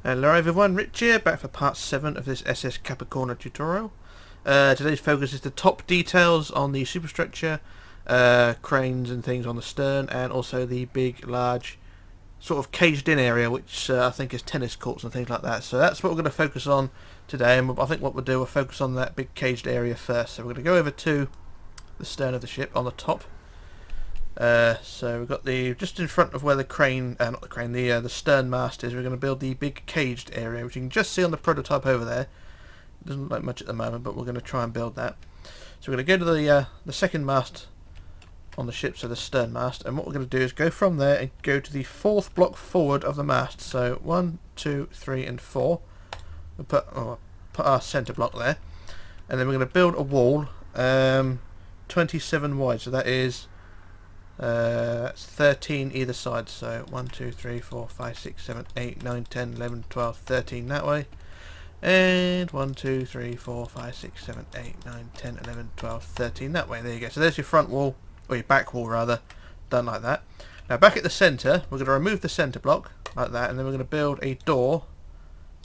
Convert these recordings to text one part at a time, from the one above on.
Hello everyone, Rich here, back for part 7 of this SS Cap Arcona tutorial. Today's focus is the top details on the superstructure, cranes and things on the stern, and also the big, large, sort of caged in area, which I think is tennis courts and things like that. So that's what we're going to focus on today, and I think what we'll do, we'll focus on that big caged area first. So we're going to go over to the stern of the ship on the top. So we've got the just in front of where the crane, not the crane, the stern mast is. We're going to build the big caged area, which you can just see on the prototype over there. It doesn't look like much at the moment, but we're going to try and build that. So we're going to go to the second mast on the ship, so the stern mast, and what we're going to do is go from there and go to the fourth block forward of the mast. So 1, 2, 3, and 4. We'll put our centre block there, and then we're going to build a wall 27 wide. So that is. It's 13 either side, so 1, 2, 3, 4, 5, 6, 7, 8, 9, 10, 11, 12, 13 that way, and 1, 2, 3, 4, 5, 6, 7, 8, 9, 10, 11, 12, 13 that way. There you go. So there's your front wall, or your back wall rather, done like that. Now back at the centre, we're going to remove the centre block like that, and then we're going to build a door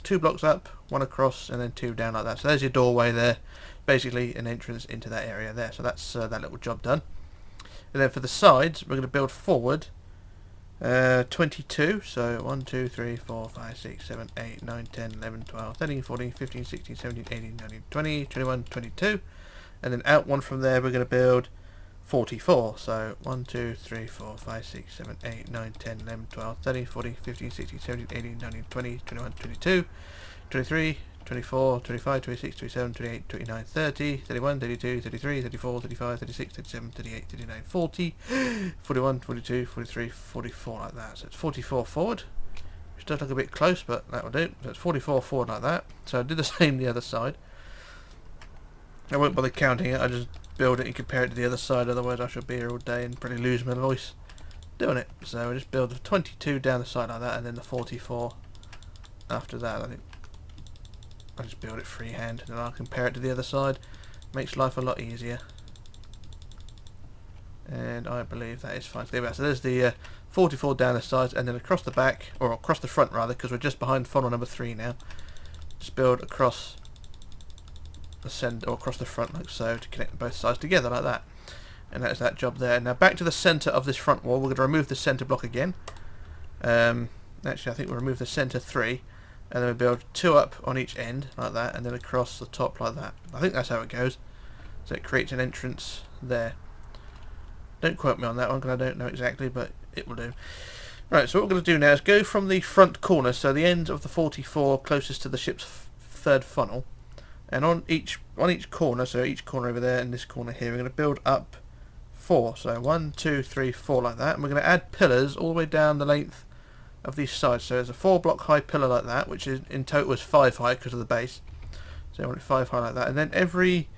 2 blocks up, 1 across, and then 2 down like that. So there's your doorway there, basically an entrance into that area there. So that's that little job done. And then for the sides, we're going to build forward 22. So 1, 2, 3, 4, 5, 6, 7, 8, 9, 10, 11, 12, 13, 14, 15, 16, 17, 18, 19, 20, 21, 22. And then out one from there, we're going to build 44. So 1, 2, 3, 4, 5, 6, 7, 8, 9, 10, 11, 12, 13, 14, 15, 16, 17, 18, 19, 20, 21, 22, 23, 24, 25, 26, 27, 28, 29, 30, 31, 32, 33, 34, 35, 36, 37, 38, 39, 40, 41, 42, 43, 44 like that. So it's 44 forward, which does look a bit close, but that will do. So it's 44 forward like that. So I did the same the other side. I won't bother counting it, I just build it and compare it to the other side, otherwise I shall be here all day and probably lose my voice doing it. So I just build the 22 down the side like that, and then the 44 after that. I think I'll just build it freehand and then I'll compare it to the other side. Makes life a lot easier. And I believe that is fine. So there's the 44 down the sides, and then across the back, or across the front rather, because we're just behind funnel number 3 now. Just build across the centre, or across the front like so, to connect both sides together like that. And that's that job there. Now back to the centre of this front wall, we're going to remove the centre block again. Actually I think we'll remove the centre 3. And then we build 2 up on each end like that, and then across the top like that. I think that's how it goes. So it creates an entrance there. Don't quote me on that one because I don't know exactly, but it will do. Right, so what we're going to do now is go from the front corner, so the end of the 44 closest to the ship's third funnel, and on each corner, so each corner over there and this corner here, we're going to build up 4. So 1, 2, 3, 4 like that, and we're going to add pillars all the way down the length of these sides. So there's a 4 block high pillar like that, which is in total is 5 high because of the base. So I want it 5 high like that, and then every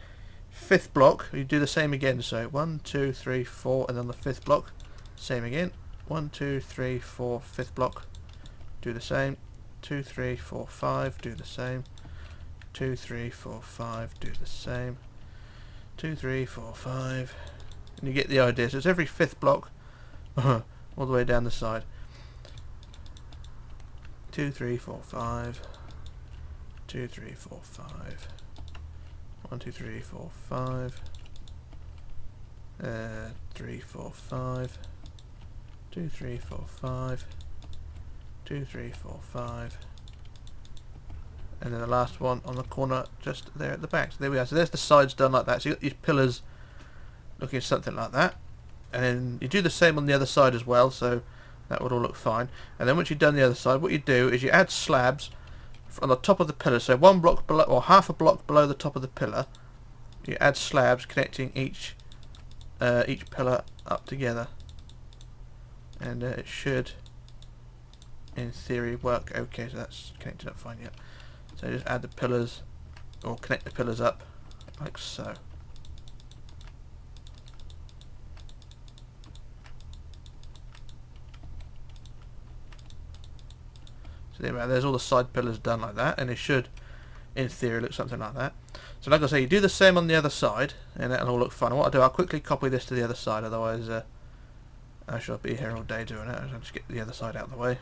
5th block you do the same again. So 1, 2, 3, 4, and then the 5th block, same again. 1, 2, 3, 4, 5th block, do the same. 2, 3, 4, 5, do the same. 2, 3, 4, 5, do the same. 2, 3, 4, 5, and you get the idea. So it's every 5th block all the way down the side. 2, 3, 4, 5. 2, 3, 4, 5. 1, 2, 3, 4, 5. 3, 4, 5. 2, 3, 4, 5. 2, 3, 4, 5. And then the last one on the corner just there at the back. So there we are. So there's the sides done like that. So you've got these pillars looking something like that. And then you do the same on the other side as well. So that would all look fine. And then once you've done the other side, what you do is you add slabs on the top of the pillar. So 1 block below, or half a block below the top of the pillar, you add slabs connecting each pillar up together. And it should, in theory, work okay. So that's connected up fine, yep. So just add the pillars, or connect the pillars up, like so. So there's all the side pillars done like that, and it should, in theory, look something like that. So like I say, you do the same on the other side, and it'll all look fun. And what I'll do, I'll quickly copy this to the other side, otherwise I shall be here all day doing it. I'll just get the other side out of the way.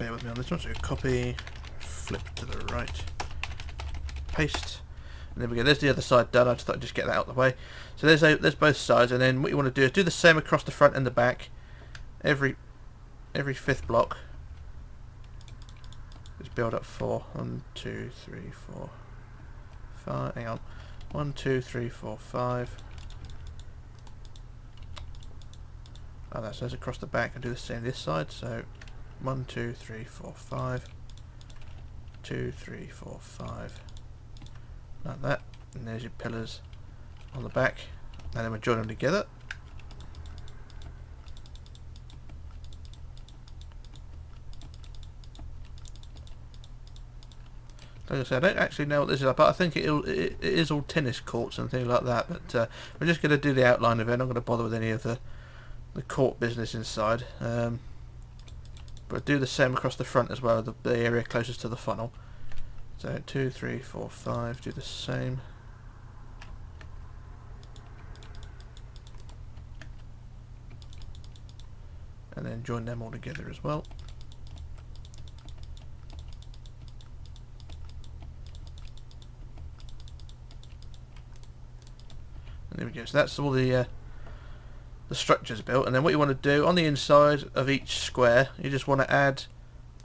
bear with me on this one. So copy, flip to the right, paste, and there we go. There's the other side done. I just thought I'd just get that out of the way. So there's both sides, and then what you want to do is do the same across the front and the back. Every fifth block. Just build up 4. 1, 2, 3, 4, 5. Hang on. 1, 2, 3, 4, 5. Oh, that says across the back. And do the same this side. So 1, 2, 3, 4, 5. 2, 3, 4, 5. Like that. And there's your pillars on the back. And then we join them together. Like I said, I don't actually know what this is about. I think it is all tennis courts and things like that. But we're just going to do the outline of it. I'm not going to bother with any of the court business inside. But do the same across the front as well, the area closest to the funnel. So 2, 3, 4, 5. Do the same. And then join them all together as well. And there we go. So that's all the structures built. And then what you want to do on the inside of each square, you just want to add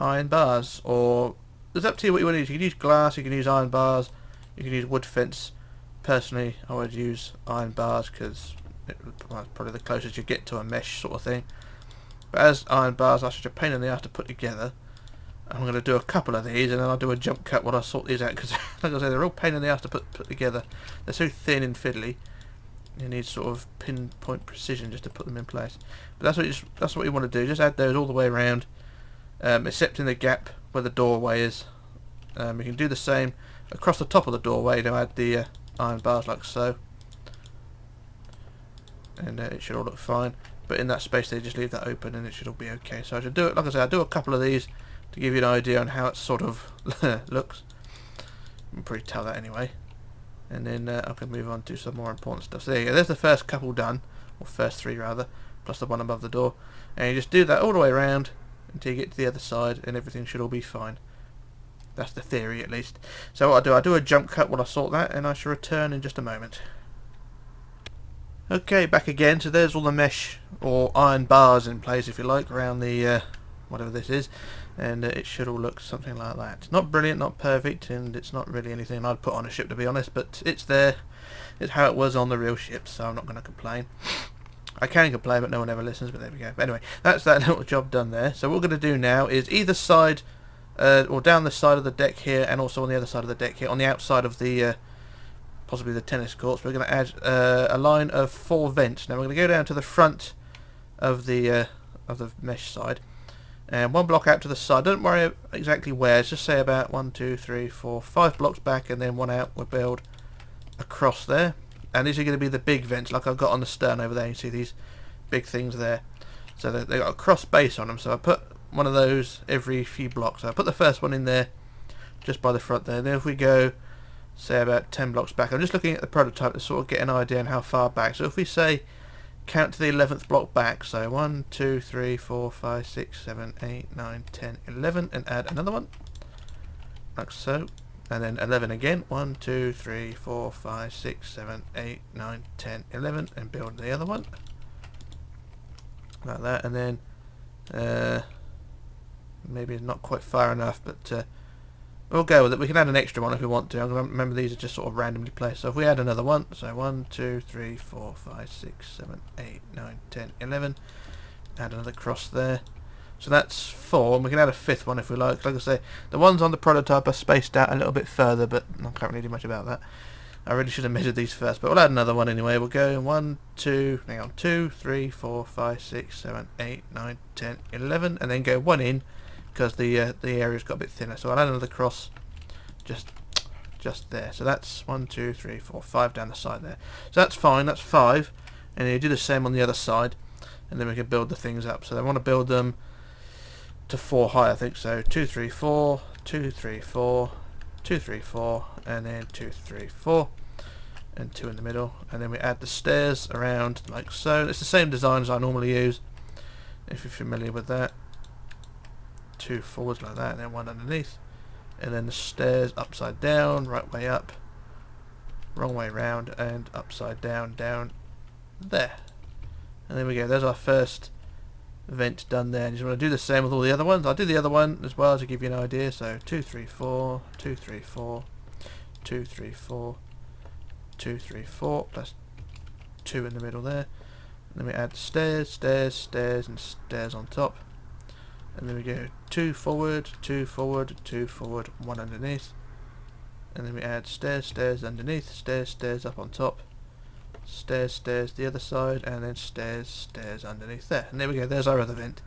iron bars, or it's up to you what you want to use. You can use glass, you can use iron bars, you can use wood fence. Personally, I would use iron bars because it's probably the closest you get to a mesh sort of thing. But as iron bars are such a pain in the ass to put together, I'm going to do a couple of these, and then I'll do a jump cut while I sort these out, because like I say, they're all pain in the ass to put together. They're so thin and fiddly. You need sort of pinpoint precision just to put them in place. But that's what you want to do. Just add those all the way around, except in the gap where the doorway is. You can do the same across the top of the doorway to add the iron bars like so, and it should all look fine. But in that space, they just leave that open, and it should all be okay. So I should do it. Like I said, I'll do a couple of these to give you an idea on how it sort of looks. You can probably tell that anyway. And then I can move on to some more important stuff. So there you go, there's the first couple done, or first 3 rather, plus the one above the door. And you just do that all the way around until you get to the other side, and everything should all be fine. That's the theory, at least. So what I do a jump cut while I sort that, and I shall return in just a moment. Okay, back again. So there's all the mesh, or iron bars in place, if you like, around the whatever this is. And it should all look something like that. Not brilliant, not perfect, and it's not really anything I'd put on a ship, to be honest, but it's there. It's how it was on the real ship, so I'm not going to complain. I can complain, but no one ever listens, but there we go. But anyway, that's that little job done there. So what we're going to do now is either side, or down the side of the deck here, and also on the other side of the deck here, on the outside of the, possibly the tennis courts, we're going to add a line of 4 vents. Now we're going to go down to the front of the mesh side, and 1 block out to the side. Don't worry exactly where, just say about 1, 2, 3, 4, 5 blocks back, and then 1 out. We'll build across there, and these are going to be the big vents like I've got on the stern over there. You see these big things there, so they've got a cross base on them, so I put one of those every few blocks. So I put the first one in there just by the front there. Then if we go say about 10 blocks back, I'm just looking at the prototype to sort of get an idea on how far back. So if we say count to the 11th block back, so 1, 2, 3, 4, 5, 6, 7, 8, 9, 10, 11, and add another one like so, and then 11 again, 1, 2, 3, 4, 5, 6, 7, 8, 9, 10, 11, and build the other one like that. And then maybe it's not quite far enough, but we'll go with it. We can add an extra one if we want to. Remember, these are just sort of randomly placed. So if we add another one, so 1, 2, 3, 4, 5, 6, 7, 8, 9, 10, 11. Add another cross there. So that's 4, and we can add a 5th one if we like. Like I say, the ones on the prototype are spaced out a little bit further, but I can't really do much about that. I really should have measured these first, but we'll add another one anyway. We'll go 1, 2, hang on, 2, 3, 4, 5, 6, 7, 8, 9, 10, 11, and then go 1 in, because the area's got a bit thinner. So I'll add another cross just there. So that's 1, 2, 3, 4, 5 down the side there. So that's fine, that's 5. And then you do the same on the other side, and then we can build the things up. So I want to build them to 4 high, I think. So 2, 3, 4, 2, 3, 4, 2, 3, 4, and then 2, 3, 4, and 2 in the middle. And then we add the stairs around like so. It's the same design as I normally use, if you're familiar with that. 2 forwards like that, and then 1 underneath, and then the stairs upside down, right way up, wrong way round, and upside down, down there. And there we go, there's our first vent done there. And you just want to do the same with all the other ones. I'll do the other one as well to give you an idea. So 2 3 4 2 3 4 2 3 4 2 3 4 plus 2 in the middle there. And then we add stairs, stairs, stairs, and stairs on top. And then we go 2 forward, 2 forward, 2 forward, 1 underneath. And then we add stairs, stairs underneath, stairs, stairs up on top, stairs, stairs the other side, and then stairs, stairs underneath there. And there we go, there's our other vent.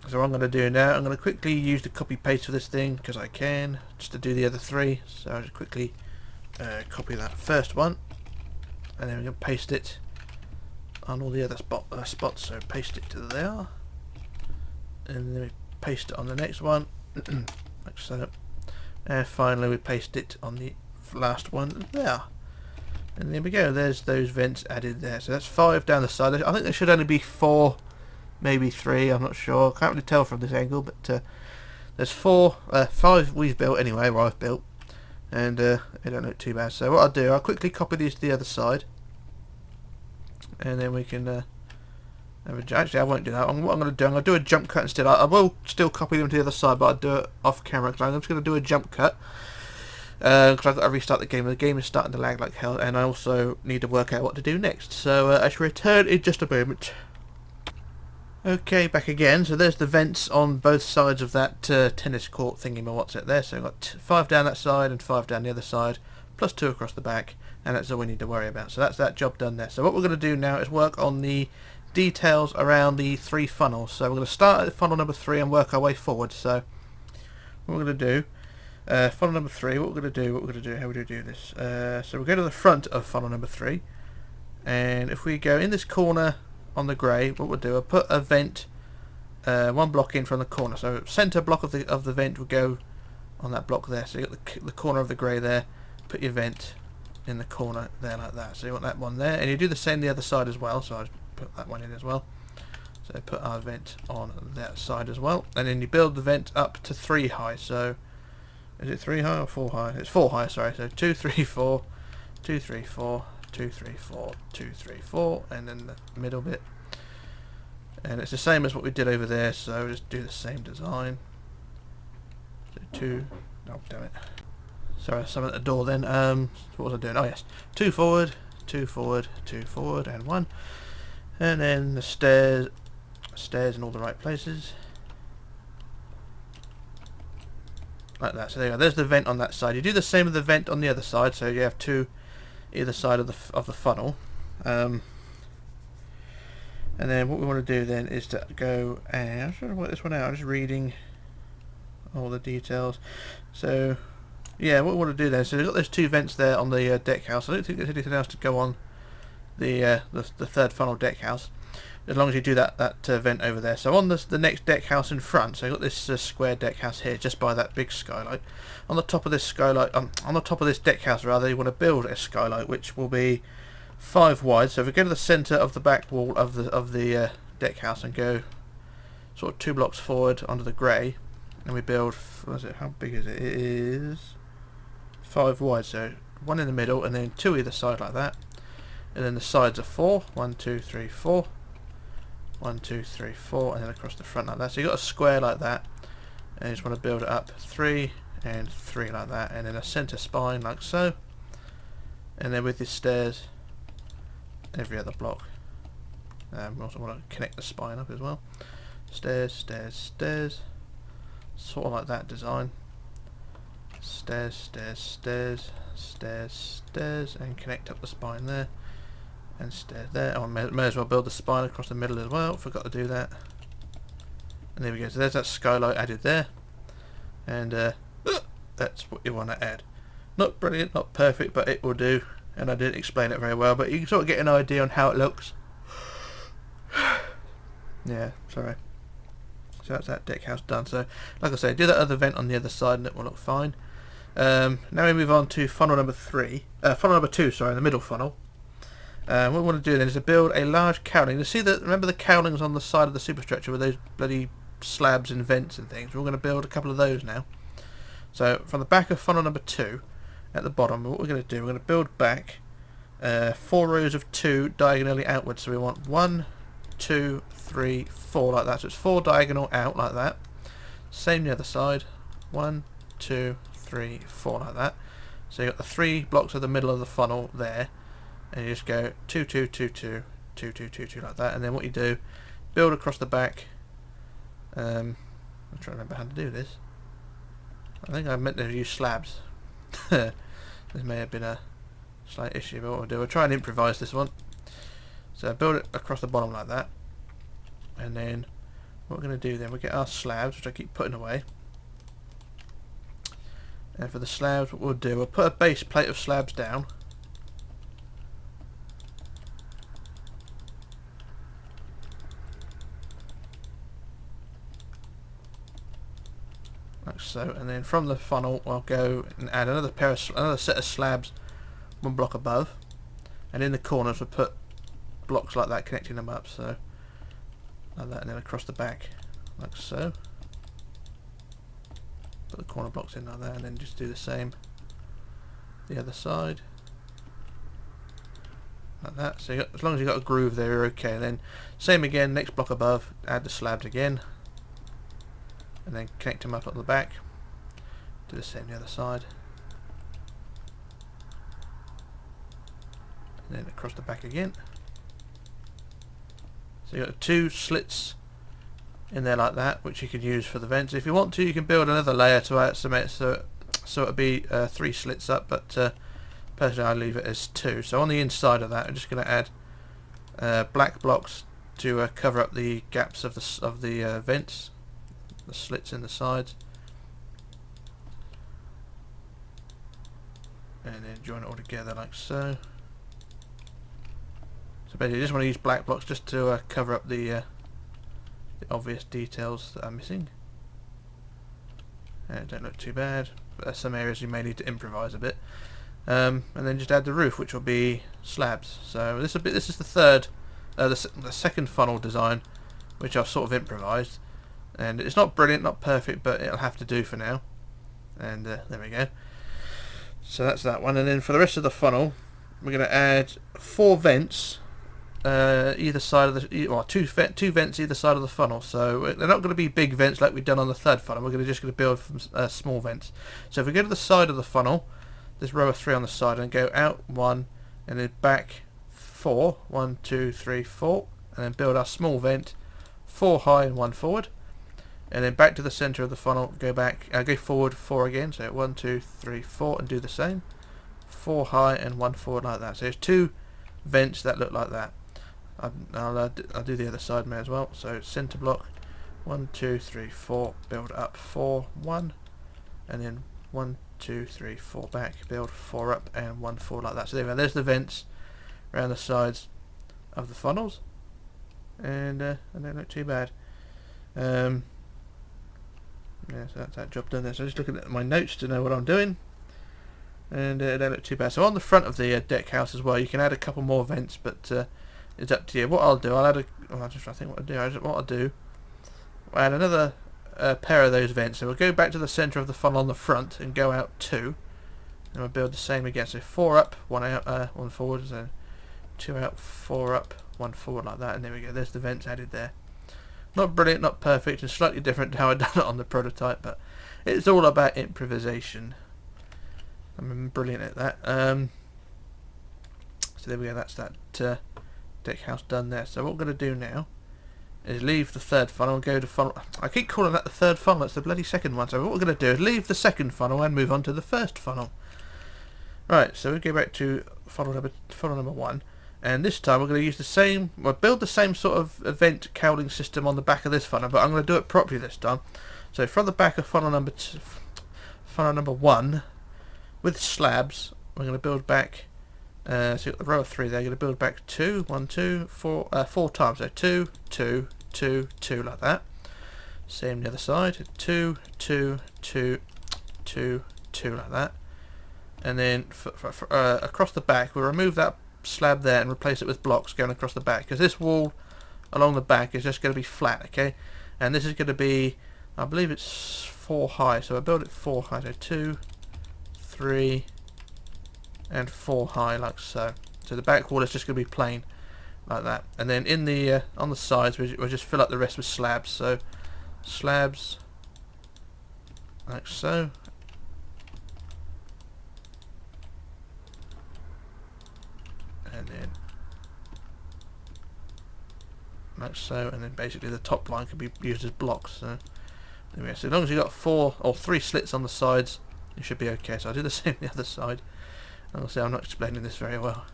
So what I'm going to do now, I'm going to quickly use the copy paste for this thing, because I can, just to do the other 3. So I'll just quickly copy that first one, and then we're going to paste it on all the other spots. So paste it to there, and then we paste it on the next one, like so. And finally we paste it on the last one there. And there we go, there's those vents added there. So that's 5 down the side. I think there should only be 4, maybe 3, I'm not sure. Can't really tell from this angle, but there's 5 we've built anyway, or I've built. And it don't look too bad. So what I'll do, I'll quickly copy these to the other side. And then we can actually I won't do that. What I'm going to do, I'm going to do a jump cut instead. I will still copy them to the other side, but I'll do it off camera, because I'm just going to do a jump cut. Because I've got to restart the game. The game is starting to lag like hell, and I also need to work out what to do next. So I shall return in just a moment. Okay, back again. So there's the vents on both sides of that tennis court thingy, what's it there. So I've got 5 down that side and 5 down the other side, plus 2 across the back, and that's all we need to worry about. So that's that job done there. So what we're going to do now is work on the details around the 3 funnels. So we're going to start at funnel number 3 and work our way forward. So what we're going to do, funnel number 3, what we're going to do, how would we do this? So we'll go to the front of funnel number 3, and if we go in this corner on the grey, what we'll do, I'll put a vent 1 block in from the corner. So centre block of the vent will go on that block there. So you got the corner of the grey there, put your vent in the corner there like that. So you want that one there, and you do the same the other side as well. So I put that one in as well. So put our vent on that side as well, and then you build the vent up to 3 high. So is it 3 high or 4 high? It's 4 high, sorry. So 2 3 4 2 3 4 2 3 4 2 3 4, and then the middle bit, and it's the same as what we did over there. So just do the same design. So 2, oh damn it, sorry, someone at the door then. What was I doing? Oh yes, 2 forward, 2 forward, 2 forward, and 1. And then the stairs in all the right places, like that. So there you go, there's the vent on that side. You do the same with the vent on the other side, so you have 2 either side of the funnel. And then what we want to do then is to go, and I'm trying to work this one out, I'm just reading all the details. So yeah, what we want to do then, so we've got those 2 vents there on the deck house. I don't think there's anything else to go on the 3rd funnel deck house, as long as you do that vent over there. So on the next deck house in front, so you've got this square deck house here just by that big skylight. On the top of this skylight, on the top of this deck house rather, you want to build a skylight which will be 5 wide. So if we go to the centre of the back wall of the deck house and go sort of 2 blocks forward onto the grey, and we build, what is it, how big is it? It is 5 wide, so 1 in the middle and then 2 either side like that. And then the sides are 4, 1 2 3 4, 1 2 3 4, and then across the front like that. So you've got a square like that, and you just want to build it up 3 and 3 like that, and then a centre spine like so, and then with the stairs every other block. We also want to connect the spine up as well. Stairs, stairs, stairs, sort of like that design. Stairs, stairs, stairs, stairs, stairs, and connect up the spine there. And stairs there. Oh, I may as well build the spine across the middle as well. Forgot to do that. And there we go. So there's that skylight added there. And that's what you want to add. Not brilliant, not perfect, but it will do. And I didn't explain it very well, but you can sort of get an idea on how it looks. Yeah, sorry. So that's that deck house done. So, like I say, do that other vent on the other side and it will look fine. Now we move on to funnel number 2, sorry, the middle funnel. What we want to do then is to build a large cowling. You see remember the cowlings on the side of the superstructure with those bloody slabs and vents and things. We're going to build a couple of those now. So from the back of funnel number 2, at the bottom, what we're going to do, we're going to build back 4 rows of 2 diagonally outwards. So we want 1, 2, 3, 4 like that. So it's 4 diagonal out like that. Same the other side. 1, 2, 3, 4 like that. So you've got the 3 blocks of the middle of the funnel there, and you just go 2, 2, 2, 2, 2, 2, 2, 2 like that. And then what you do, build across the back. I'm trying to remember how to do this. I think I meant to use slabs. This may have been a slight issue, but what we'll do, we'll try and improvise this one. So build it across the bottom like that, and then what we're going to do then, we'll get our slabs, which I keep putting away. And for the slabs, what we'll do, we'll put a base plate of slabs down. Like so, and then from the funnel I'll go and add another set of slabs 1 block above, and in the corners we'll put blocks like that connecting them up, so like that, and then across the back like so. Put the corner blocks in like that, and then just do the same the other side like that. So as long as you've got a groove there, you're okay. And then same again, next block above, add the slabs again, and then connect them up at the back. Do the same the other side, and then across the back again. So you've got 2 slits in there like that, which you can use for the vents. If you want to, you can build another layer to add some, so it'll be 3 slits up, but personally I leave it as 2. So on the inside of that, I'm just going to add black blocks to cover up the gaps of the vents, the slits in the sides, and then join it all together like so. So basically, you just want to use black blocks just to cover up the obvious details that are missing. And it don't look too bad, but there's some areas you may need to improvise a bit. And then just add the roof, which will be slabs. So this is the second funnel design, which I've sort of improvised. And it's not brilliant, not perfect, but it'll have to do for now. And there we go. So that's that one. And then for the rest of the funnel, we're going to add 4 vents either side of the, or two vents either side of the funnel. So they're not going to be big vents like we've done on the third funnel. We're just going to build from small vents. So if we go to the side of the funnel, this row of 3 on the side, and go out 1, and then back 4. 1, 2, 3, 4, and then build our small vent, 4 high and 1 forward. And then back to the centre of the funnel, go forward 4 again, so 1, 2, 3, 4, and do the same. 4 high and 1 forward like that. So there's 2 vents that look like that. I'll do the other side may as well. So centre block, 1, 2, 3, 4, build up 4, 1, and then 1, 2, 3, 4 back, build 4 up and 1 forward like that. So there's the vents around the sides of the funnels, and they don't look too bad. Yeah, so that's that job done there. So just looking at my notes to know what I'm doing, and they don't look too bad. So on the front of the deck house as well, you can add a couple more vents, but it's up to you. What I'll do, I'll add I'm just trying to think what I'll do. I'll add another pair of those vents. So we'll go back to the centre of the funnel on the front and go out 2, and we'll build the same again. So 4 up, 1 out, 1 forward. So 2 out, 4 up, 1 forward like that, and there we go. There's the vents added there. Not brilliant, not perfect, and slightly different to how I've done it on the prototype, but it's all about improvisation. I'm brilliant at that. So there we go, that's that deck house done there. So what we're going to do now is leave the third funnel and go to funnel. I keep calling that the third funnel, it's the bloody second one. So what we're going to do is leave the second funnel and move on to the first funnel. Right, so we go back to funnel number 1. And this time we're going to use the same, build the same sort of event cowling system on the back of this funnel, but I'm going to do it properly this time. So from the back of funnel number 1, with slabs, we're going to build back, so you've got the row of 3 there, you're going to build back 2, 1, 2, 4, 4 times, so 2, 2, 2, 2, like that. Same the other side, 2, 2, 2, 2, 2, like that. And then across the back, we'll remove that slab there and replace it with blocks going across the back, because this wall along the back is just going to be flat, okay? and this is going to be, I believe it's 4 high, so I build it 4 high, so 2, 3 and 4 high, like so. So the back wall is just going to be plain like that, and then in the on the sides we'll just fill up the rest with slabs. So slabs like so, and then like so, and then basically the top line can be used as blocks. So anyway, so as long as you've got 4 or 3 slits on the sides, you should be okay. So I'll do the same on the other side. I'll say I'm not explaining this very well.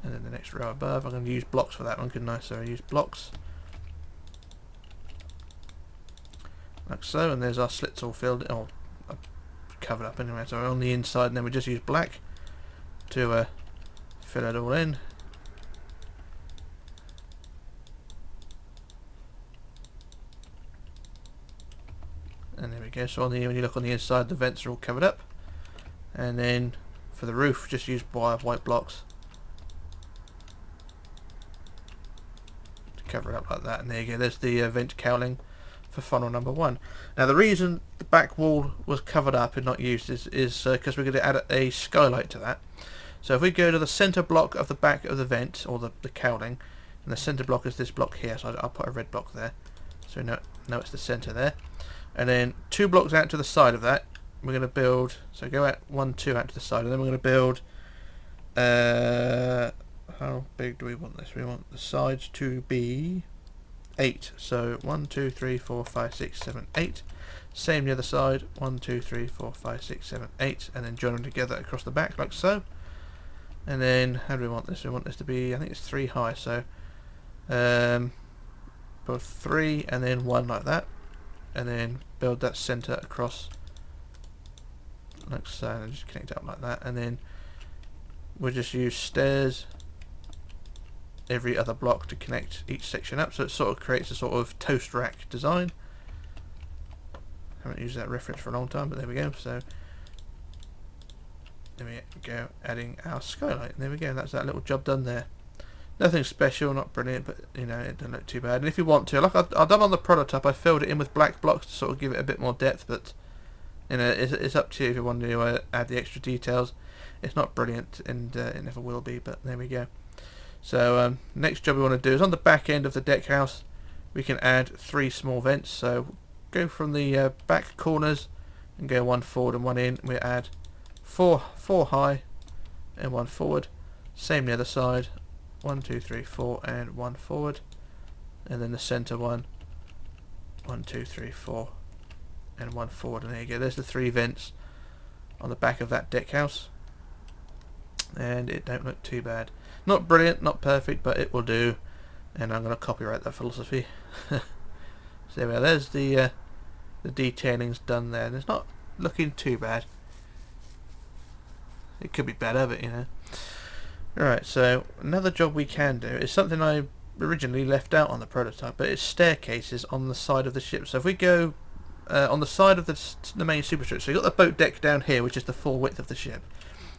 And then the next row above, I'm going to use blocks for that one, couldn't I? So I use blocks like so, and there's our slits all filled, or covered up anyway. So on the inside, and then we just use black to fill it all in. And there we go. So when you look on the inside, the vents are all covered up. And then for the roof, just use white blocks to cover it up like that. And there you go. There's the vent cowling for funnel number 1. Now the reason the back wall was covered up and not used is because we're going to add a skylight to that. So if we go to the centre block of the back of the vent, or the cowling, and the centre block is this block here, so I'll put a red block there, so we know it's the centre there. And then 2 blocks out to the side of that, we're going to build, so go out 1, 2 out to the side, and then we're going to build, how big do we want this? We want the sides to be 8. So 1, 2, 3, 4, 5, 6, 7, 8. Same the other side, 1, 2, 3, 4, 5, 6, 7, 8, and then join them together across the back like so. And then how do we want this? We want this to be, I think it's 3 high, so build 3 and then 1 like that, and then build that centre across like so, and just connect it up like that, and then we'll just use stairs every other block to connect each section up, so it sort of creates a sort of toast rack design. Haven't used that reference for a long time, but there we go. So there we go, adding our skylight, and there we go, that's that little job done there. Nothing special, not brilliant, but you know, it doesn't look too bad. And if you want to, like I've done on the prototype, I filled it in with black blocks to sort of give it a bit more depth, but you know, it's up to you if you want to add the extra details. It's not brilliant, and it never will be, but there we go. So next job we want to do is on the back end of the deck house, we can add 3 small vents. So go from the back corners and go 1 forward and 1 in. We add 4 high and 1 forward. Same the other side. 1, 2, 3, 4 and 1 forward, and then the centre one, 1, 2, 3, 4 and 1 forward, and there you go. There's the 3 vents on the back of that deck house, and it don't look too bad. Not brilliant, not perfect, but it will do, and I'm going to copyright that philosophy. So there we are. There's the detailing's done there, and it's not looking too bad. It could be better, but you know. Alright, so another job we can do is something I originally left out on the prototype, but it's staircases on the side of the ship. So if we go on the side of the main superstructure, so you've got the boat deck down here, which is the full width of the ship,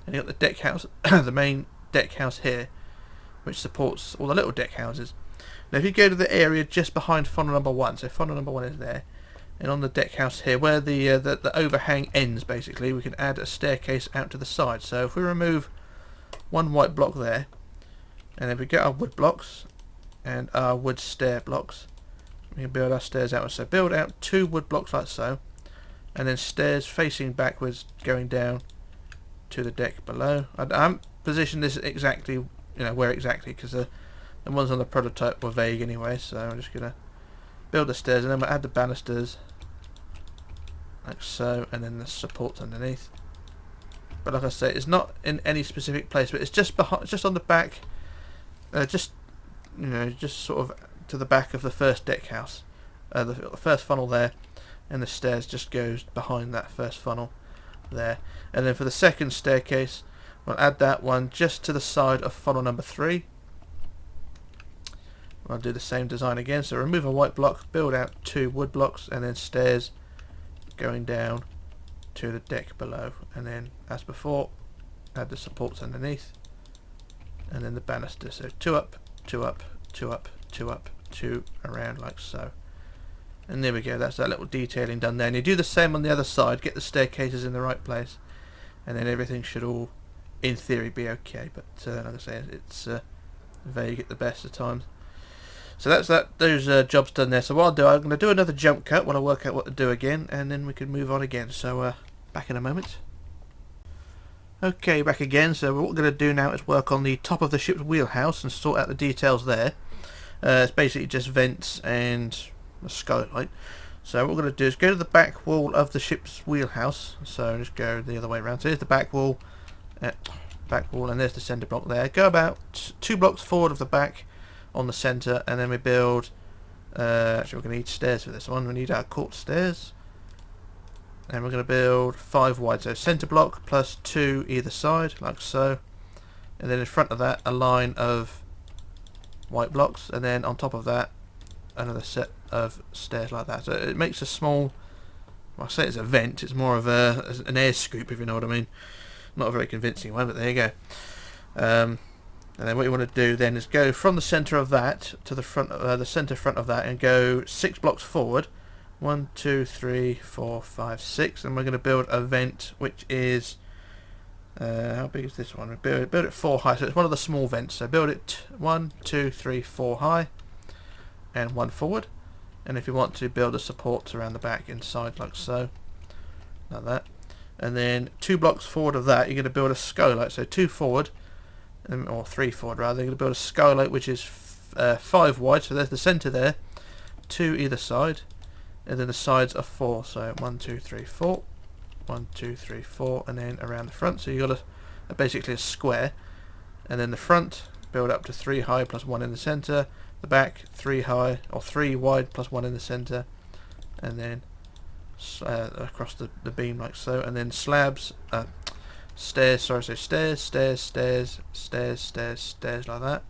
and you've got the deck house, the main deck house here, which supports all the little deck houses. Now if you go to the area just behind funnel number 1, so funnel number 1 is there, and on the deck house here, where the overhang ends basically, we can add a staircase out to the side. So if we remove 1 white block there, and then we get our wood blocks and our wood stair blocks, we can build our stairs out. So build out 2 wood blocks like so, and then stairs facing backwards going down to the deck below. I haven't positioned this exactly, you know, where exactly, because the ones on the prototype were vague anyway, so I'm just going to build the stairs, and then we'll add the banisters like so, and then the supports underneath. But like I say, it's not in any specific place, but it's just behind, just on the back, just you know, just sort of to the back of the first deck house, the first funnel there, and the stairs just goes behind that first funnel there. And then for the second staircase, we'll add that one just to the side of funnel number 3. I'll do the same design again. So remove a white block, build out 2 wood blocks, and then stairs going down to the deck below, and then as before add the supports underneath. and then the banister. So 2 up, 2 up, 2 up, 2 up, 2 around like so. And there we go, that's that little detailing done there. And you do the same on the other side, get the staircases in the right place, and then everything should all, in theory, be okay. But like I say, it's vague at the best of times. So that's that. Those jobs done there. So what I'll do, I'm going to do another jump cut when I work out what to do again, and then we can move on again. So back in a moment. Okay, back again. So what we're going to do now is work on the top of the ship's wheelhouse and sort out the details there. It's basically just vents and a skylight. So what we're going to do is go to the back wall of the ship's wheelhouse. So just go the other way around. So here's the back wall, and there's the centre block there. Go about 2 blocks forward of the back on the centre, and then we build. Actually, we're going to need stairs for this one. We need our court stairs, and we're going to build 5 wide. So centre block plus 2 either side, like so, and then in front of that a line of white blocks, and then on top of that another set of stairs like that. So it makes a small, well, I say it's a vent, it's more of an air scoop, if you know what I mean. Not a very convincing one, but there you go. And then what you want to do then is go from the centre of that to the front, the centre front of that, and go 6 blocks forward. 1, 2, 3, 4, 5, 6, and we're going to build a vent which is how big is this one? We build it 4 high, so it's one of the small vents. So build it 1, 2, 3, 4 high, and 1 forward. And if you want to build the supports around the back inside, like so, like that. And then 2 blocks forward of that, you're going to build a skylight. So 2 forward, or 3 forward rather. You're going to build a skylight which is 5 wide. So there's the centre there, 2 either side, and then the sides are 4. So 1, 2, 3, 4. 1, 2, 3, 4, and then around the front. So you got basically a square, and then the front build up to 3 high plus 1 in the centre. The back 3 high or 3 wide plus 1 in the centre, and then across the beam like so, and then slabs, stairs. Sorry, so stairs, stairs, stairs, stairs, stairs, stairs like that.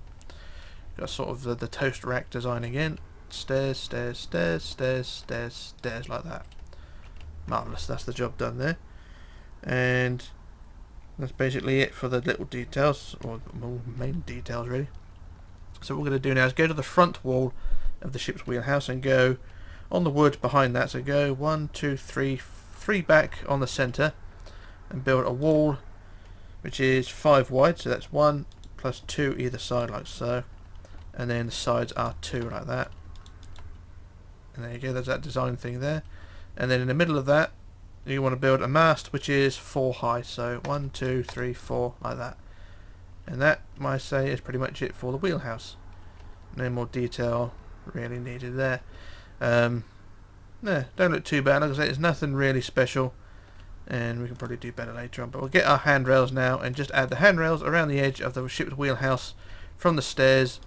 Got sort of the toast rack design again. Stairs, stairs, stairs, stairs, stairs, stairs like that. Marvellous, that's the job done there. And that's basically it for the little details, or main details really. So what we're going to do now is go to the front wall of the ship's wheelhouse and go on the wood behind that. So go 1, 2, 3, 3 back on the centre, and build a wall which is 5 wide. So that's 1 plus 2 either side like so, and then the sides are 2 like that. And there you go, there's that design thing there. And then in the middle of that you want to build a mast which is 4 high, so 1, 2, 3, 4 like that. And that, I say, is pretty much it for the wheelhouse. No more detail really needed there. No, don't look too bad. Like I say, it's nothing really special, and we can probably do better later on. But we'll get our handrails now and just add the handrails around the edge of the ship's wheelhouse from the stairs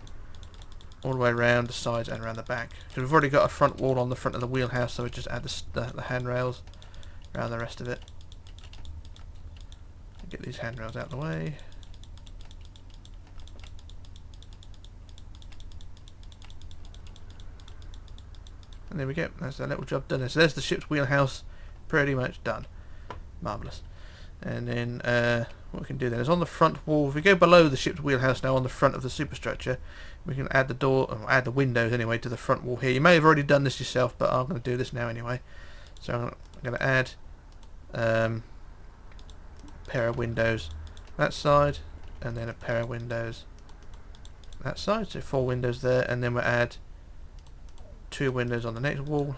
all the way around the sides and around the back. Because we've already got a front wall on the front of the wheelhouse, so we just add the handrails around the rest of it. Get these handrails out of the way. And there we go, that's that little job done. So there's the ship's wheelhouse pretty much done. Marvellous. And then what we can do then is on the front wall, if we go below the ship's wheelhouse now on the front of the superstructure, we can add the door, or add the windows anyway, to the front wall here. You may have already done this yourself, but I'm going to do this now anyway. So I'm going to add a pair of windows that side, and then a pair of windows that side, so 4 windows there, and then we'll add 2 windows on the next wall,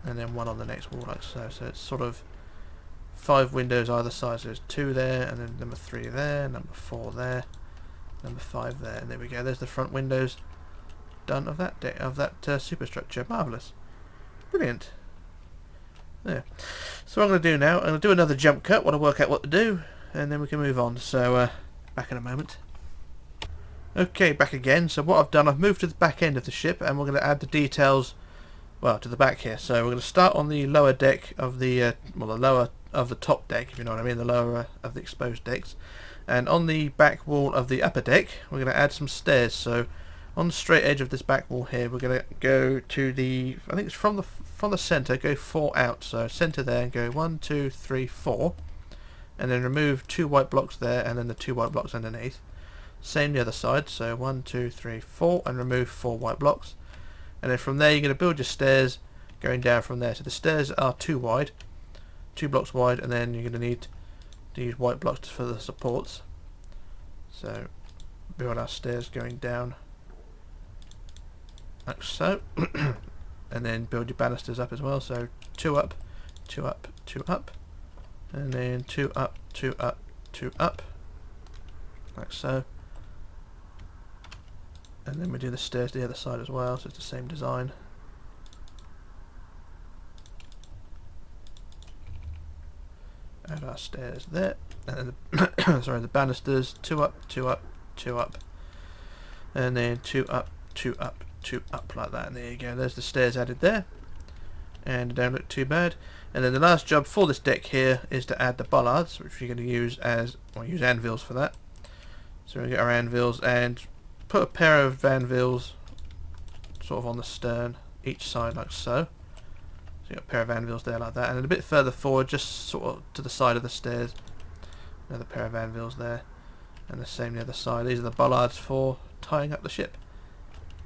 and then 1 on the next wall like so. So it's sort of 5 windows either side, so there's 2 there, and then number 3 there, number 4 there, number 5 there, and there we go, there's the front windows done of that superstructure. Marvellous. Brilliant. Yeah. So what I'm going to do now, I'm going to do another jump cut while I work out what to do, and then we can move on. So back in a moment. Okay, back again. So what I've done, I've moved to the back end of the ship, and we're going to add the details, well, to the back here. So we're going to start on the lower deck of the, the lower of the top deck, if you know what I mean, the lower of the exposed decks. And on the back wall of the upper deck, we're going to add some stairs. So on the straight edge of this back wall here, we're going to go to the, I think it's from the centre, go 4 out. So centre there, and go 1, 2, 3, 4, and then remove 2 white blocks there, and then the 2 white blocks underneath. Same the other side, so 1, 2, 3, 4, and remove 4 white blocks. And then from there you're going to build your stairs going down from there. So the stairs are 2 wide, 2 blocks wide, and then you're going to need to use white blocks for the supports. So build our stairs going down like so. And then build your banisters up as well, so 2 up, 2 up, 2 up, and then 2 up, 2 up, 2 up, like so. And then we do the stairs to the other side as well, so it's the same design. Add our stairs there, and then the sorry, the banisters, 2 up, 2 up, 2 up, and then 2 up, 2 up, 2 up, like that. And there you go, there's the stairs added there, and they don't look too bad. And then the last job for this deck here is to add the bollards, which you're going to use as, well, use anvils for that. So we're going to get our anvils and put a pair of anvils sort of on the stern each side like so. So you've got a pair of anvils there like that, and then a bit further forward, just sort of to the side of the stairs, another pair of anvils there, and the same the other side. These are the bollards for tying up the ship.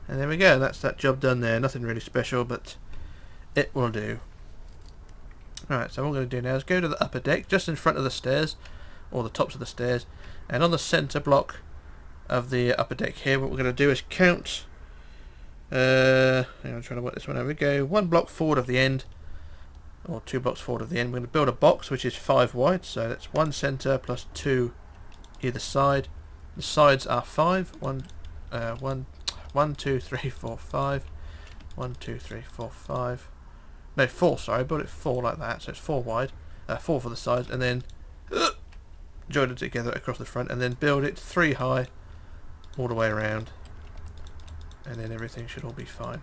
And there we go, that's that job done there. Nothing really special, but it will do. Alright, so what I'm going to do now is go to the upper deck, just in front of the stairs, or the tops of the stairs, and on the centre block of the upper deck here, what we're going to do is count, I'm trying to work this one out. We go 1 block forward of the end, or 2 blocks forward of the end. We're going to build a box which is 5 wide, so that's 1 centre plus 2 either side. The sides are 5, 1, 2, 3, 4, 5, 1, 2, 3, 4, 5, no 4, sorry, build it 4 like that, so it's 4 wide, 4 for the sides, and then join it together across the front, and then build it 3 high all the way around, and then everything should all be fine.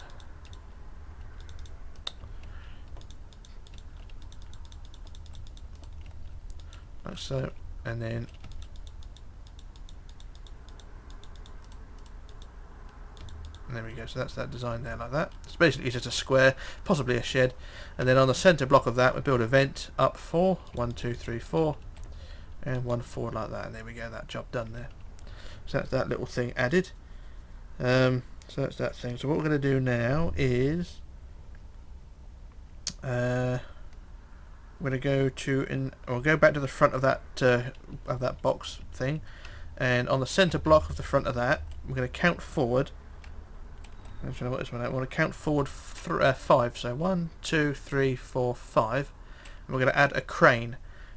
Like so, and then there we go, so that's that design there like that. It's basically just a square, possibly a shed, and then on the centre block of that we build a vent up 4, 1, 2, 3, 4, and 1 forward like that, and there we go, that job done there. So that's that little thing added. So that's that thing. So what we're going to do now is we're going to go to we'll go back to the front of that box thing, and on the centre block of the front of that, we're going to count forward. I'm trying to work this one out. We want to count forward 5. So 1, 2, 3, 4, 5. And we're going to add a crane.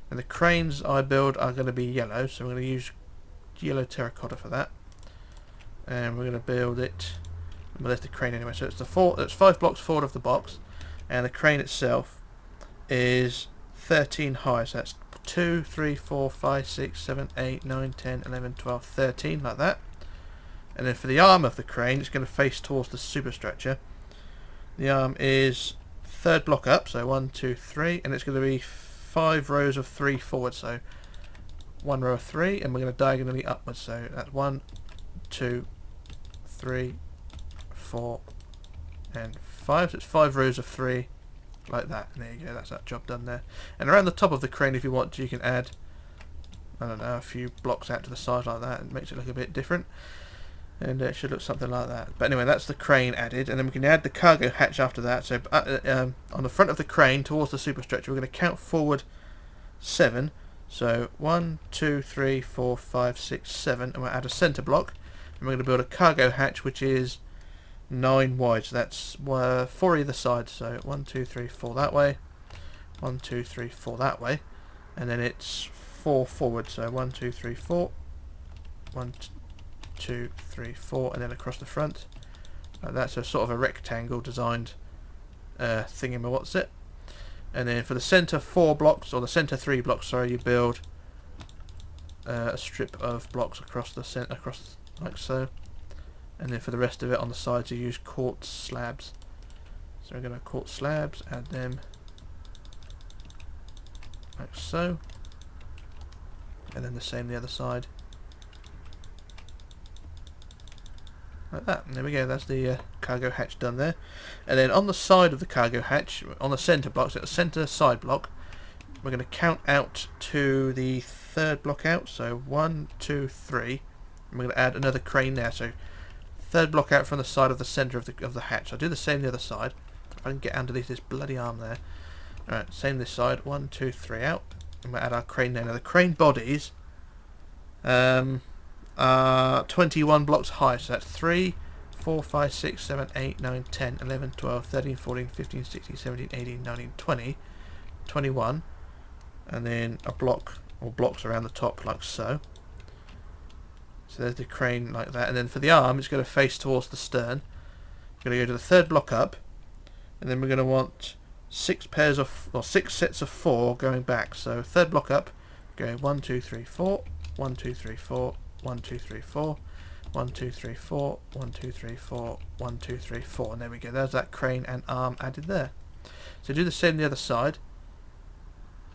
And the cranes I build are going to be yellow, so we're going to use yellow terracotta for that. And we're going to build it. Well, there's the crane anyway. So it's it's 5 blocks forward of the box, and the crane itself is 13 high. So that's 2, 3, 4, 5, 6, 7, 8, 9, 10, 11, 12, 13, like that. And then for the arm of the crane, it's going to face towards the superstructure. The arm is 3rd block up, so 1, 2, 3, and it's going to be 5 rows of 3 forward, so 1 row of 3, and we're going to diagonally upwards, so that's 1, 2, 3, 4, and 5, so it's 5 rows of 3, like that, and there you go, that's that job done there. And around the top of the crane, if you want to, you can add, I don't know, a few blocks out to the side like that, and it makes it look a bit different. And it should look something like that. But anyway, that's the crane added, and then we can add the cargo hatch after that. So on the front of the crane towards the superstructure, we're going to count forward 7. So 1, 2, 3, 4, 5, 6, 7, and we'll add a centre block, and we're going to build a cargo hatch which is 9 wide. So that's 4 either side. So 1, 2, 3, 4 that way, 1, 2, 3, 4 that way, and then it's 4 forward. So 1, 2, 3, 4, 1, 2, 3, 4, and then across the front like that. So sort of a rectangle designed thingy-ma-what's-it. And then for the centre 4 blocks, or the centre 3 blocks, sorry, you build a strip of blocks across the across like so. And then for the rest of it on the sides, you use quartz slabs. So we're going to quartz slabs, add them like so, and then the same the other side. Like that, and there we go, that's the cargo hatch done there. And then on the side of the cargo hatch, on the centre block, so the centre side block, we're going to count out to the 3rd block out, so 1, 2, 3, And we're going to add another crane there. So third block out from the side of the centre of the hatch. I'll do the same the other side. If I can get underneath this bloody arm there. Alright, same this side. 1, 2, 3 out. And we'll add our crane there. Now the crane bodies are 21 blocks high. So that's 3, 4, 5, 6, 7, 8, 9, 10, 11, 12, 13, 14, 15, 16, 17, 18, 19, 20, 21. And then a block or blocks around the top like so. So there's the crane like that. And then for the arm, it's going to face towards the stern. We're going to go to the third block up. And then we're going to want 6 sets of 4 going back. So third block up, going 1, 2, 3, 4, 1, 2, 3, 4, 1, 2, 3, 4, 1, 2, 3, 4, 1, 2, 3, 4, 1, 2, 3, 4. And there we go. There's that crane and arm added there. So do the same the other side.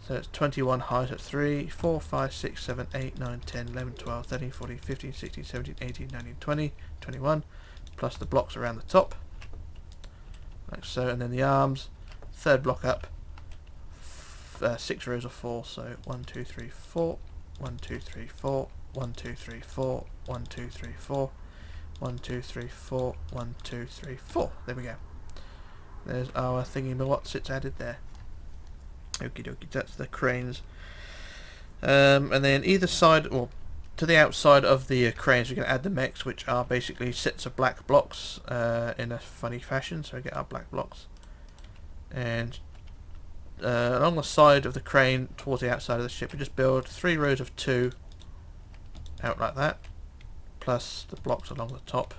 So it's 21 high, so it's 3, 4, 5, 6, 7, 8, 9, 10, 11, 12, 13, 14, 15, 16, 17, 18, 19, 20, 21, plus the blocks around the top, like so, and then the arms, third block up, 6 rows of 4, so 1, 2, 3, 4, 1, 2, 3, 4, 1, 2, 3, 4, 1, 2, 3, 4, 1, 2, 3, 4, 1, 2, 3, 4. There we go. There's our thingy-my-what's it's added there. Okie dokie, that's the cranes. And then either side, or to the outside of the cranes, we can add the mechs, which are basically sets of black blocks in a funny fashion. So we get our black blocks. And along the side of the crane, towards the outside of the ship, we just build 3 rows of 2 out like that, plus the blocks along the top.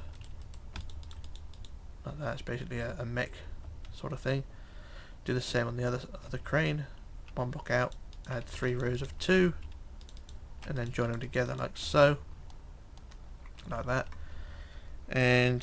Like that. It's basically a mech sort of thing. Do the same on the other crane. 1 block out, add 3 rows of 2, and then join them together like so, like that. And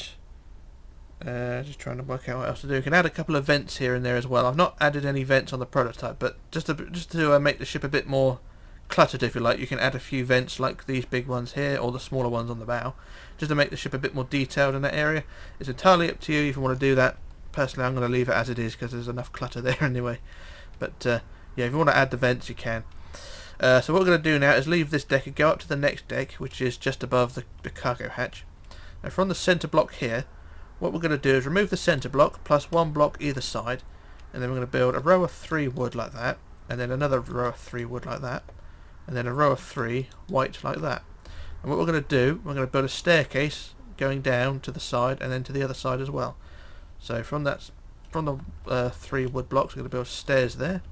just trying to work out what else to do. You can add a couple of vents here and there as well. I've not added any vents on the prototype, but just to make the ship a bit more cluttered, if you like, you can add a few vents like these big ones here, or the smaller ones on the bow, just to make the ship a bit more detailed in that area. It's entirely up to you if you want to do that. Personally, I'm going to leave it as it is because there's enough clutter there anyway. But yeah, if you want to add the vents, you can. So what we're going to do now is leave this deck and go up to the next deck, which is just above the cargo hatch. And from the centre block here, what we're going to do is remove the centre block plus 1 block either side, and then we're going to build a row of 3 wood like that, and then another row of 3 wood like that, and then a row of 3 white like that. And what we're going to do, we're going to build a staircase going down to the side and then to the other side as well. So from the 3 wood blocks, we're going to build stairs there,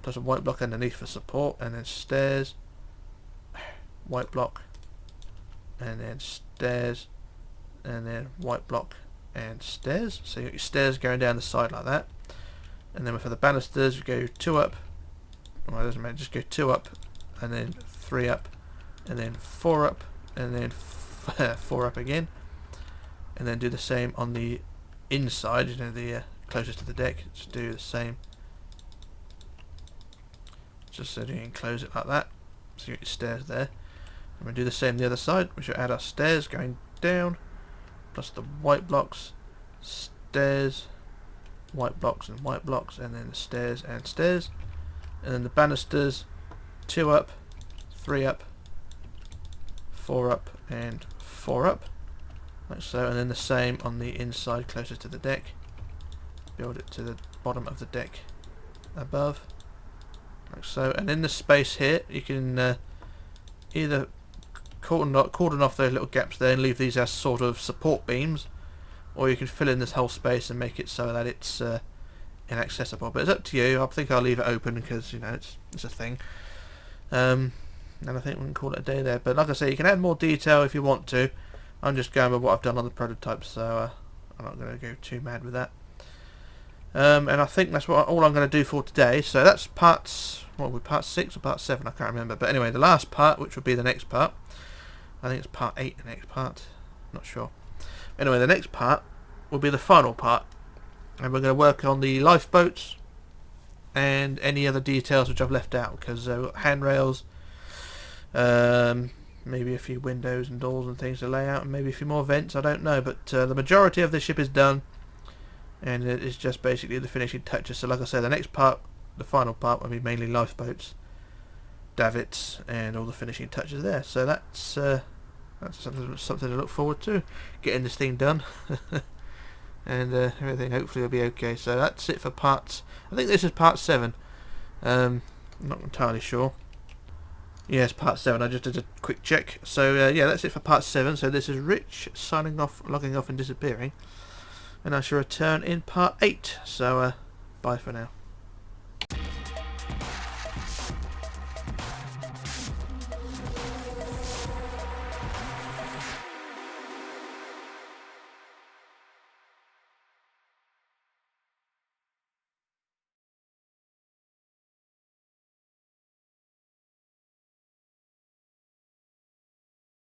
plus a white block underneath for support, and then stairs, white block, and then stairs, and then white block and stairs. So you got your stairs going down the side like that. And then for the banisters, we go 2 up. Well, it doesn't matter, just go 2 up, and then 3 up, and then 4 up, and then 4 up again. And then do the same on the inside, you know, the closest to the deck. Just do the same, just so you can close it like that. So you get your stairs there. And we do the same the other side. We should add our stairs going down, plus the white blocks, stairs, white blocks and white blocks, and then the stairs and stairs. And then the banisters, 2 up, 3 up, 4 up, and 4 up. Like so, and then the same on the inside closest to the deck. Build it to the bottom of the deck above, like so. And in the space here, you can either cordon off those little gaps there and leave these as sort of support beams, or you can fill in this whole space and make it so that it's inaccessible. But it's up to you. I think I'll leave it open because, you know, it's a thing. And I think we can call it a day there. But like I say, you can add more detail if you want to. I'm just going with what I've done on the prototype, so I'm not going to go too mad with that. And I think that's all I'm going to do for today. So that's part 6 or part 7? I can't remember. But anyway, the last part, which will be the next part. I think it's part 8, the next part. Not sure. Anyway, the next part will be the final part. And we're going to work on the lifeboats and any other details which I've left out. Because we've got handrails, maybe a few windows and doors and things to lay out, and maybe a few more vents, I don't know. But the majority of the ship is done. And it is just basically the finishing touches. So like I said, the next part, the final part, will be mainly lifeboats, davits, and all the finishing touches there. So that's that's something to look forward to, getting this thing done. And everything hopefully will be okay. So that's it for parts. I think this is part 7. I'm not entirely sure. Yes, part 7. I just did a quick check. So yeah, that's it for part 7. So this is Rich signing off, logging off and disappearing. And I shall return in part 8. So bye for now.